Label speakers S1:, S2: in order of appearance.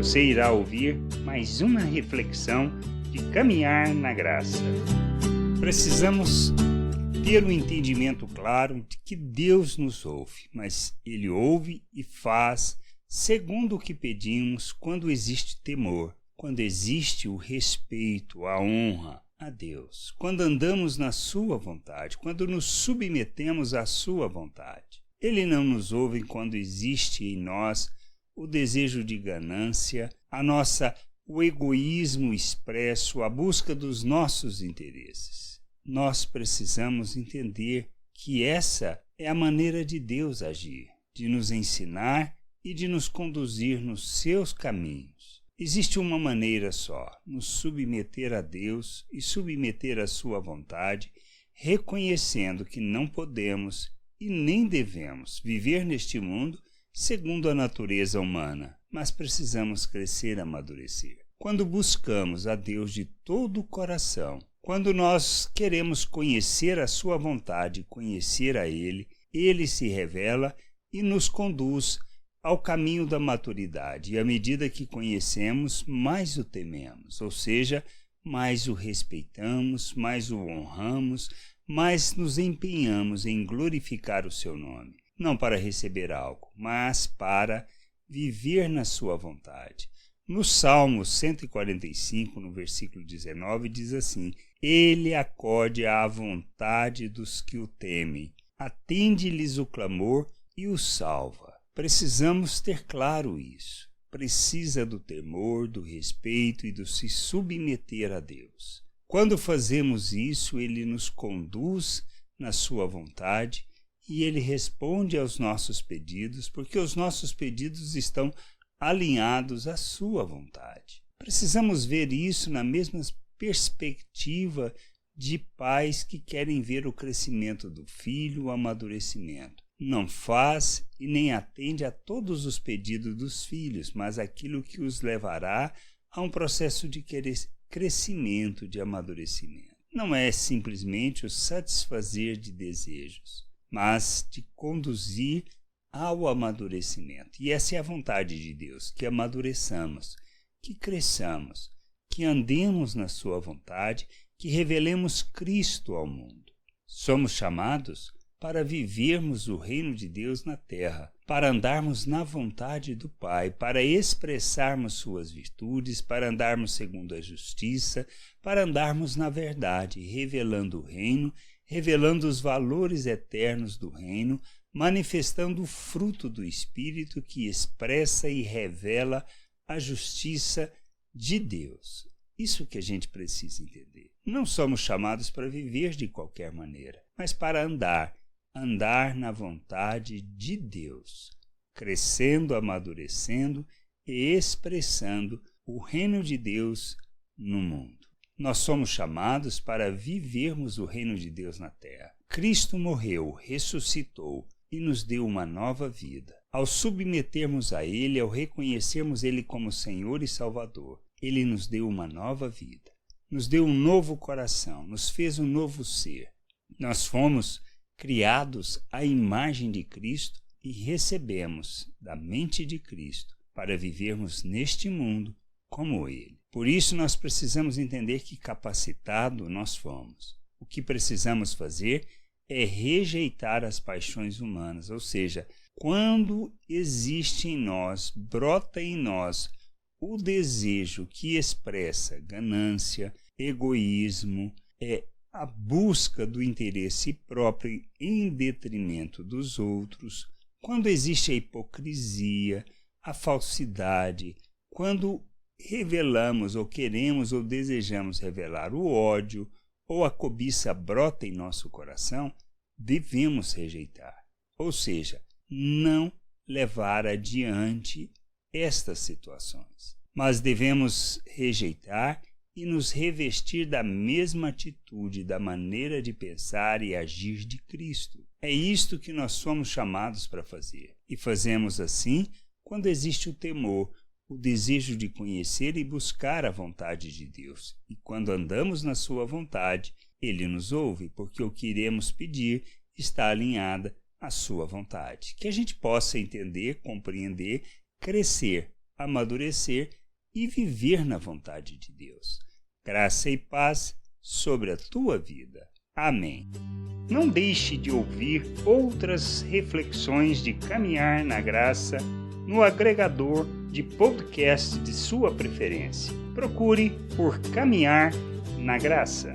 S1: Você irá ouvir mais uma reflexão de caminhar na graça. Precisamos ter um entendimento claro de que Deus nos ouve, mas Ele ouve e faz segundo o que pedimos quando existe temor, quando existe o respeito, a honra a Deus, quando andamos na Sua vontade, quando nos submetemos à Sua vontade. Ele não nos ouve quando existe em nós o desejo de ganância, o egoísmo expresso, a busca dos nossos interesses. Nós precisamos entender que essa é a maneira de Deus agir, de nos ensinar e de nos conduzir nos seus caminhos. Existe uma maneira só, nos submeter a Deus e submeter à sua vontade, reconhecendo que não podemos e nem devemos viver neste mundo segundo a natureza humana, mas precisamos crescer e amadurecer. Quando buscamos a Deus de todo o coração, quando nós queremos conhecer a sua vontade, conhecer a Ele, Ele se revela e nos conduz ao caminho da maturidade. E à medida que conhecemos, mais o tememos, ou seja, mais o respeitamos, mais o honramos, mais nos empenhamos em glorificar o seu nome. Não para receber algo, mas para viver na sua vontade. No Salmo 145, no versículo 19, diz assim: Ele acode à vontade dos que o temem, atende-lhes o clamor e os salva. Precisamos ter claro isso. Precisa do temor, do respeito e do se submeter a Deus. Quando fazemos isso, Ele nos conduz na sua vontade e Ele responde aos nossos pedidos, porque os nossos pedidos estão alinhados à sua vontade. Precisamos ver isso na mesma perspectiva de pais que querem ver o crescimento do filho, o amadurecimento. Não faz e nem atende a todos os pedidos dos filhos, mas aquilo que os levará a um processo de crescimento, de amadurecimento. Não é simplesmente o satisfazer de desejos, mas de conduzir ao amadurecimento. E essa é a vontade de Deus, que amadureçamos, que cresçamos, que andemos na sua vontade, que revelemos Cristo ao mundo. Somos chamados para vivermos o reino de Deus na terra, para andarmos na vontade do Pai, para expressarmos suas virtudes, para andarmos segundo a justiça, para andarmos na verdade, revelando o reino, revelando os valores eternos do reino, manifestando o fruto do Espírito que expressa e revela a justiça de Deus. Isso que a gente precisa entender. Não somos chamados para viver de qualquer maneira, mas para andar na vontade de Deus, crescendo, amadurecendo e expressando o reino de Deus no mundo. Nós somos chamados para vivermos o reino de Deus na terra. Cristo morreu, ressuscitou e nos deu uma nova vida. Ao submetermos a Ele, ao reconhecermos Ele como Senhor e Salvador, Ele nos deu uma nova vida, nos deu um novo coração, nos fez um novo ser. Nós fomos criados à imagem de Cristo e recebemos da mente de Cristo para vivermos neste mundo como Ele. Por isso nós precisamos entender que capacitado nós fomos. O que precisamos fazer é rejeitar as paixões humanas, ou seja, quando existe em nós, brota em nós o desejo que expressa ganância, egoísmo, a busca do interesse próprio em detrimento dos outros, quando existe a hipocrisia, a falsidade, quando revelamos ou queremos ou desejamos revelar o ódio ou a cobiça brota em nosso coração, devemos rejeitar. Ou seja, não levar adiante estas situações. Mas devemos rejeitar e nos revestir da mesma atitude, da maneira de pensar e agir de Cristo. É isto que nós somos chamados para fazer. E fazemos assim quando existe o temor, o desejo de conhecer e buscar a vontade de Deus. E quando andamos na sua vontade, Ele nos ouve, porque o que iremos pedir está alinhada à sua vontade. Que a gente possa entender, compreender, crescer amadurecer e viver na vontade de Deus. Graça e paz sobre a tua vida. Amém. Não deixe de ouvir outras reflexões de caminhar na graça no agregador de podcast de sua preferência. Procure por Caminhar na Graça.